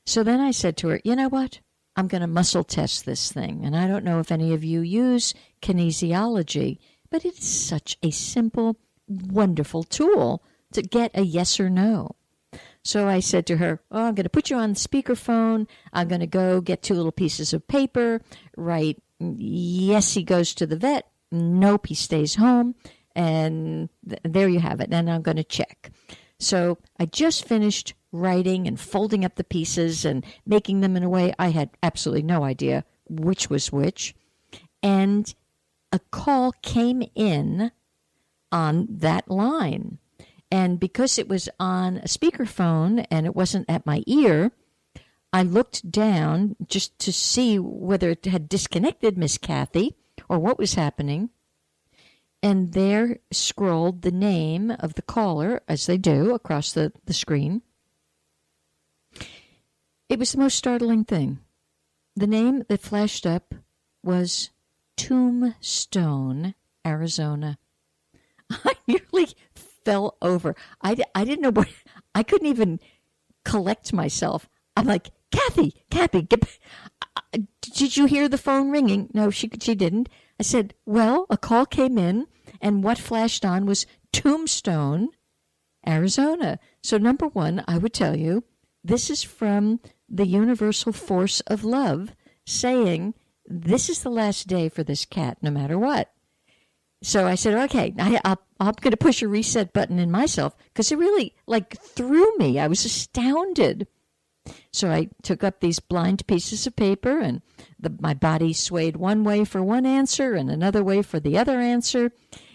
So then I said to her, you know what? I'm going to muscle test this thing. And I don't know if any of you use kinesiology, but it's such a simple, wonderful tool to get a yes or no. So I said to her, oh, I'm going to put you on speakerphone. I'm going to go get 2 little pieces of paper, write, yes, he goes to the vet. Nope, he stays home. And there you have it. And I'm going to check. So I just finished writing and folding up the pieces and making them in a way I had absolutely no idea which was which. And a call came in on that line. And because it was on a speakerphone and it wasn't at my ear, I looked down just to see whether it had disconnected Miss Kathy or what was happening. And there scrolled the name of the caller, as they do, across the screen. It was the most startling thing. The name that flashed up was Tombstone, Arizona. I nearly fell over. I didn't know what, I couldn't even collect myself. I'm like, Kathy, did you hear the phone ringing? No, she didn't. I said, well, a call came in, and what flashed on was Tombstone, Arizona. So number one, I would tell you, this is from the universal force of love saying, this is the last day for this cat, no matter what. So I said, okay, I'm going to push a reset button in myself because it really threw me. I was astounded. So I took up these blind pieces of paper and my body swayed one way for one answer and another way for the other answer.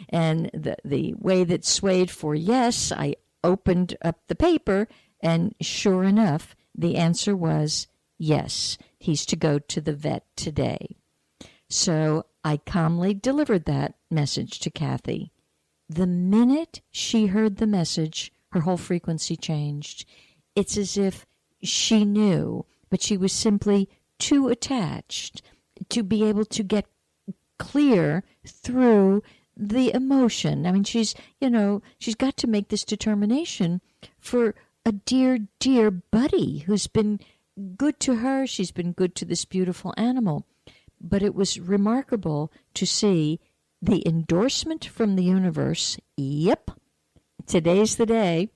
And the way that swayed for yes, I opened up the paper and sure enough, the answer was yes, he's to go to the vet today. So I calmly delivered that message to Kathy. The minute she heard the message, her whole frequency changed. It's as if she knew, but she was simply too attached to be able to get clear through the emotion. I mean, she's got to make this determination for a dear, dear buddy who's been good to her. She's been good to this beautiful animal. But it was remarkable to see the endorsement from the universe. Yep, today's the day.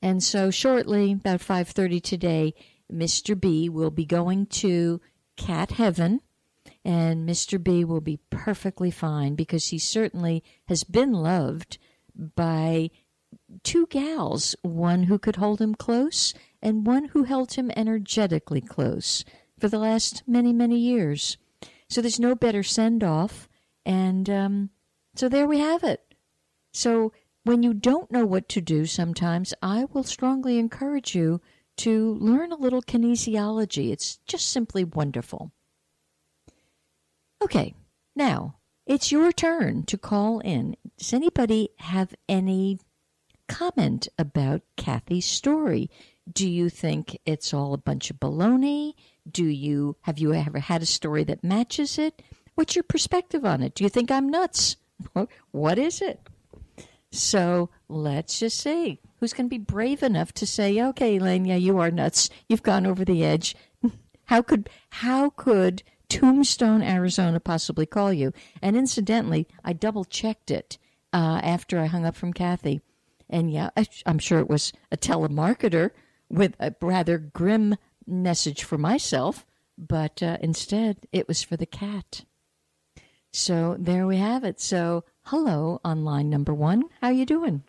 And so shortly, about 5:30 today, Mr. B will be going to cat heaven, and Mr. B will be perfectly fine because he certainly has been loved by 2 gals, one who could hold him close and one who held him energetically close for the last many, many years. So there's no better send-off, and so there we have it. So when you don't know what to do sometimes, I will strongly encourage you to learn a little kinesiology. It's just simply wonderful. Okay, now it's your turn to call in. Does anybody have any comment about Kathy's story? Do you think it's all a bunch of baloney? Have you ever had a story that matches it? What's your perspective on it? Do you think I'm nuts? What is it? So let's just see. Who's going to be brave enough to say, okay, Elaine, yeah, you are nuts. You've gone over the edge. How could Tombstone, Arizona possibly call you? And incidentally, I double-checked it after I hung up from Kathy. And yeah, I'm sure it was a telemarketer with a rather grim message for myself, but instead it was for the cat. So there we have it. So hello on line number 1. How you doing?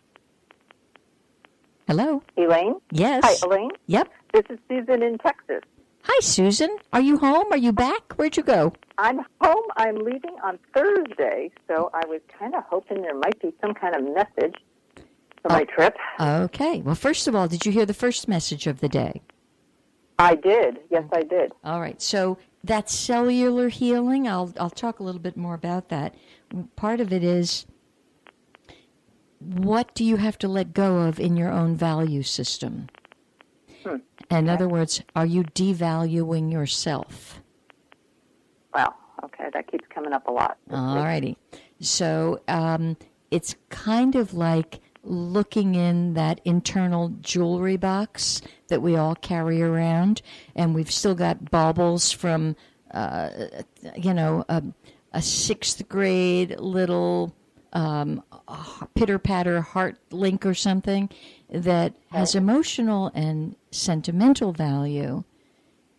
Hello? Elaine? Yes. Hi, Elaine? Yep. This is Susan in Texas. Hi, Susan. Are you home? Are you back? Where'd you go? I'm home. I'm leaving on Thursday, so I was kind of hoping there might be some kind of message for my trip. Okay. Well, first of all, did you hear the first message of the day? I did. Yes, I did. All right. So that cellular healing, I'll talk a little bit more about that. Part of it is, what do you have to let go of in your own value system? In other words, are you devaluing yourself? Well, okay, that keeps coming up a lot. All righty. So it's kind of like looking in that internal jewelry box that we all carry around, and we've still got baubles from, a sixth grade little pitter-patter heart link or something that has emotional and sentimental value,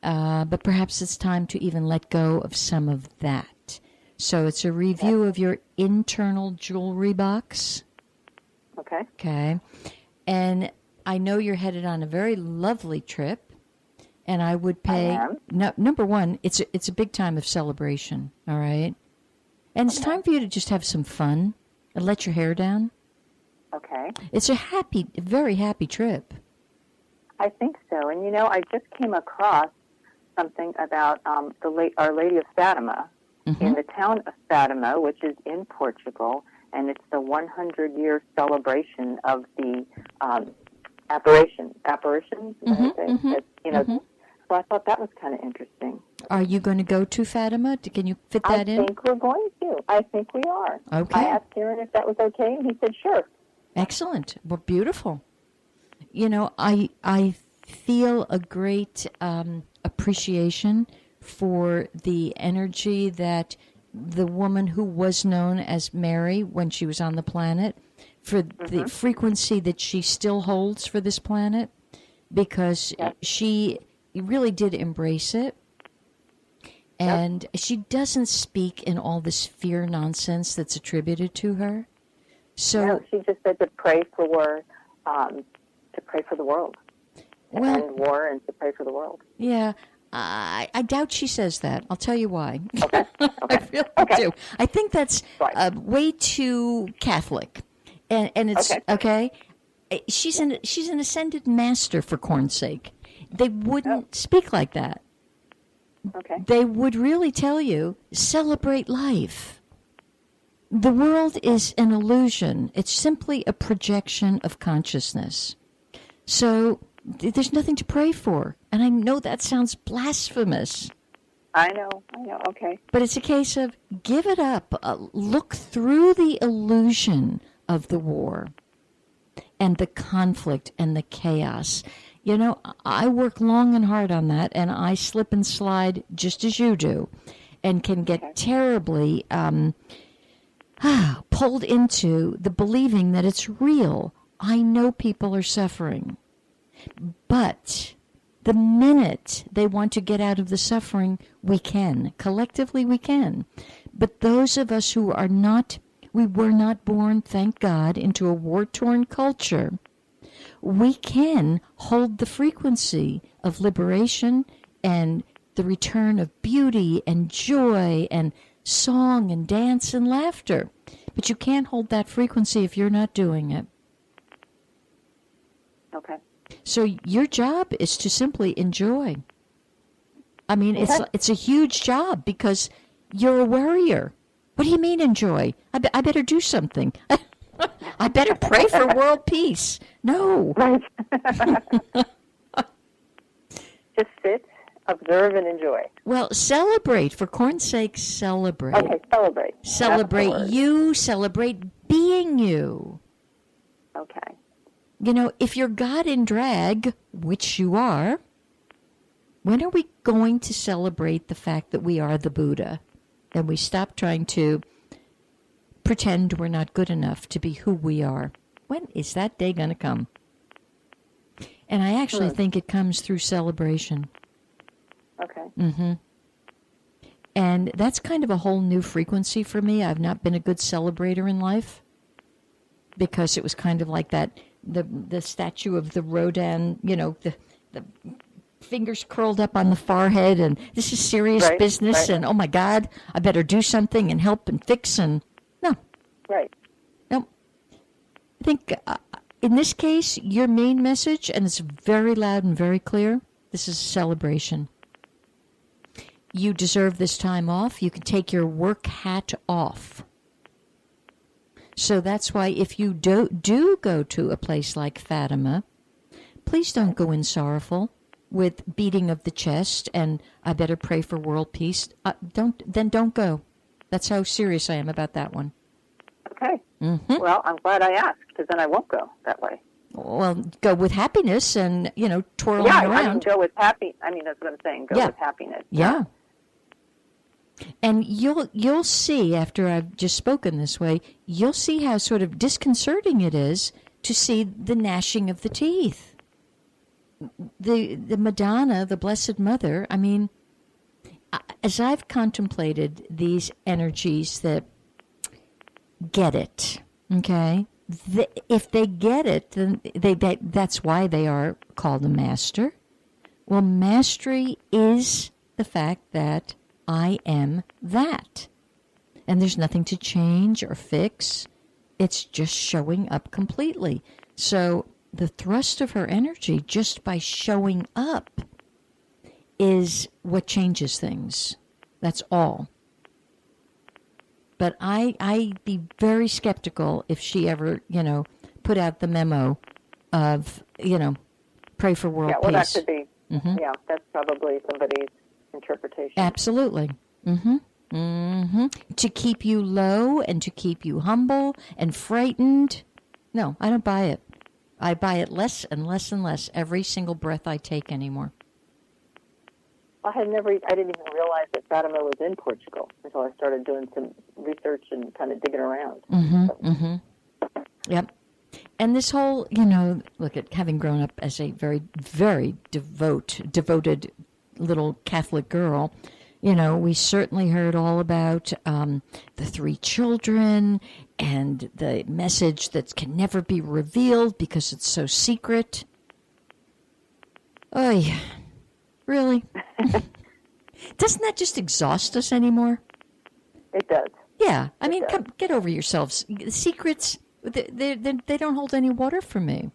but perhaps it's time to even let go of some of that. So it's a review of your internal jewelry box. Okay. Okay. And I know you're headed on a very lovely trip, and I would pay. I am. Number one, it's a big time of celebration, all right? And it's time for you to just have some fun and let your hair down. Okay. It's a very happy trip. I think so. And, I just came across something about Our Lady of Fatima in the town of Fatima, which is in Portugal, and it's the 100-year celebration of the apparitions. So I thought that was kind of interesting. Are you going to go to Fatima? Can you fit that in? I think we're going to. I think we are. Okay. I asked Aaron if that was okay, and he said sure. Excellent. Well, beautiful. I feel a great appreciation for the energy that the woman who was known as Mary when she was on the planet, for the frequency that she still holds for this planet, because she really did embrace it. And she doesn't speak in all this fear nonsense that's attributed to her. So no, she just said to pray for the world, to end war and to pray for the world. Yeah, I doubt she says that. I'll tell you why. Okay. I really do. I think that's way too Catholic, and it's okay. She's an ascended master, for corn's sake. They wouldn't speak like that. Okay. They would really tell you, celebrate life. The world is an illusion. It's simply a projection of consciousness. So there's nothing to pray for. And I know that sounds blasphemous. I know. Okay. But it's a case of give it up. Look through the illusion of the war and the conflict and the chaos. I work long and hard on that, and I slip and slide just as you do, and can get terribly pulled into the believing that it's real. I know people are suffering, but the minute they want to get out of the suffering, we can. Collectively, we can. But those of us who are not, we were not born, thank God, into a war-torn culture, we can hold the frequency of liberation and the return of beauty and joy and song and dance and laughter. But you can't hold that frequency if you're not doing it. Okay. So your job is to simply enjoy. I mean, it's a huge job because you're a warrior. What do you mean enjoy? I better do something. I better pray for world peace. No. Right. Just sit, observe, and enjoy. Well, celebrate. For corn's sake, celebrate. Okay, celebrate. Celebrate you. Celebrate being you. Okay. If you're God in drag, which you are, when are we going to celebrate the fact that we are the Buddha? And we stop trying to pretend we're not good enough to be who we are. When is that day going to come? And I actually think it comes through celebration. Okay. Mm-hmm. And that's kind of a whole new frequency for me. I've not been a good celebrator in life because it was kind of like that, the statue of the Rodin, the fingers curled up on the forehead, and this is serious business, and oh my God, I better do something and help and fix, and no. Right. No. I think in this case, your main message, and it's very loud and very clear, this is a celebration. You deserve this time off. You can take your work hat off. So that's why if you do go to a place like Fatima, please don't go in sorrowful with beating of the chest and I better pray for world peace. Don't go. That's how serious I am about that one. Okay. Mm-hmm. Well, I'm glad I asked, because then I won't go that way. Well, go with happiness and, twirling Yeah, around. I mean, go with happy. I mean, that's what I'm saying. Go with happiness. Yeah. And you'll see, after I've just spoken this way, you'll see how sort of disconcerting it is to see the gnashing of the teeth. The Madonna, the Blessed Mother, I mean, as I've contemplated these energies that get it, okay? If they get it, then that's why they are called a master. Well, mastery is the fact that I am that. And there's nothing to change or fix. It's just showing up completely. So the thrust of her energy, just by showing up, is what changes things. That's all. But I'd be very skeptical if she ever, put out the memo of, pray for world peace. That could be. Mm-hmm. Yeah, that's probably somebody's interpretation. Absolutely. Mm-hmm. Mm-hmm. To keep you low and to keep you humble and frightened. No, I don't buy it. I buy it less and less and less every single breath I take anymore. I didn't even realize that Fatima was in Portugal until I started doing some research and kind of digging around. Mm-hmm. Mm-hmm. Yep. And this whole, look at having grown up as a very, very devoted little Catholic girl, we certainly heard all about the 3 children and the message that can never be revealed because it's so secret. Oy, really? Doesn't that just exhaust us anymore? It does. Yeah. I mean, come, get over yourselves. Secrets, they don't hold any water for me.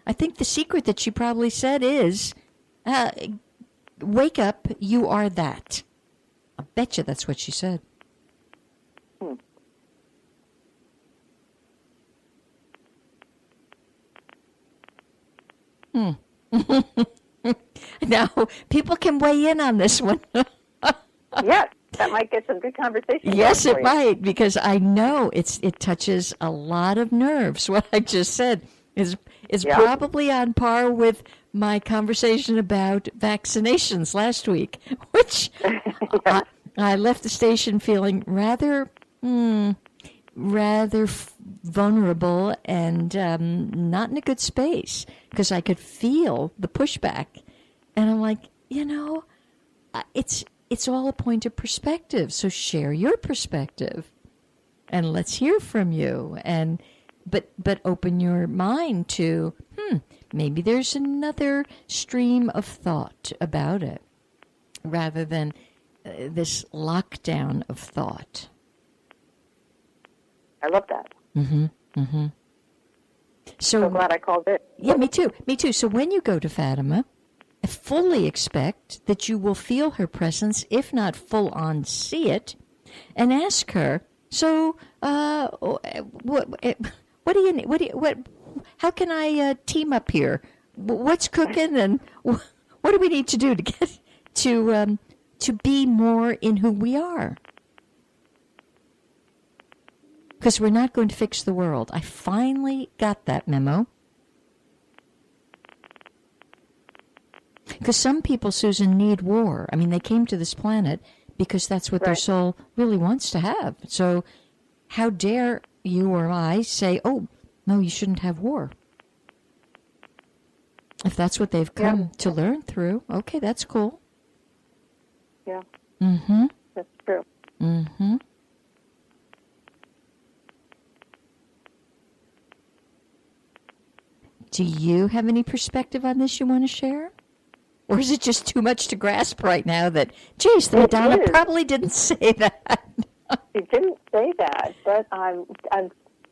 I think the secret that she probably said is, wake up, you are that. I bet you that's what she said. Now, people can weigh in on this one. Yes, that might get some good conversation. Yes, it might, because I know it touches a lot of nerves. What I just said is probably on par with my conversation about vaccinations last week, which I left the station feeling rather vulnerable and not in a good space, because I could feel the pushback. And I'm like, it's all a point of perspective. So share your perspective, and let's hear from you. And but open your mind to maybe there's another stream of thought about it, rather than this lockdown of thought. I love that. Mm-hmm. Mm-hmm. So glad I called it. Yeah, me too. Me too. So when you go to Fatima, I fully expect that you will feel her presence, if not full on see it, and ask her, so what do you need? What how can I team up here? What's cooking, and what do we need to do to get to be more in who we are? Because we're not going to fix the world. I finally got that memo. Because some people, Susan, need war. I mean, they came to this planet because that's what their soul really wants to have. So how dare you or I say, oh, no, you shouldn't have war? If that's what they've come to learn through, okay, that's cool. Yeah. Mm-hmm. That's true. Mm-hmm. Do you have any perspective on this you want to share? Or is it just too much to grasp right now that, geez, the Madonna probably didn't say that? She didn't say that, but I'm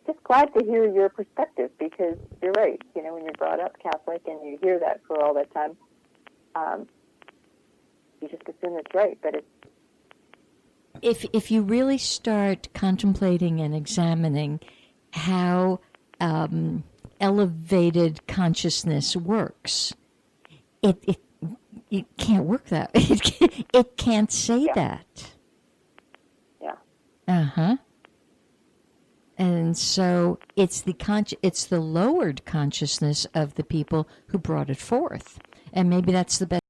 just glad to hear your perspective, because you're right. When you're brought up Catholic and you hear that for all that time, you just assume it's right, but it's... If you really start contemplating and examining how elevated consciousness works, it can't work that way. It can't say that. Yeah. Uh-huh. And And so it's the lowered consciousness of the people who brought it forth. And maybe that's the best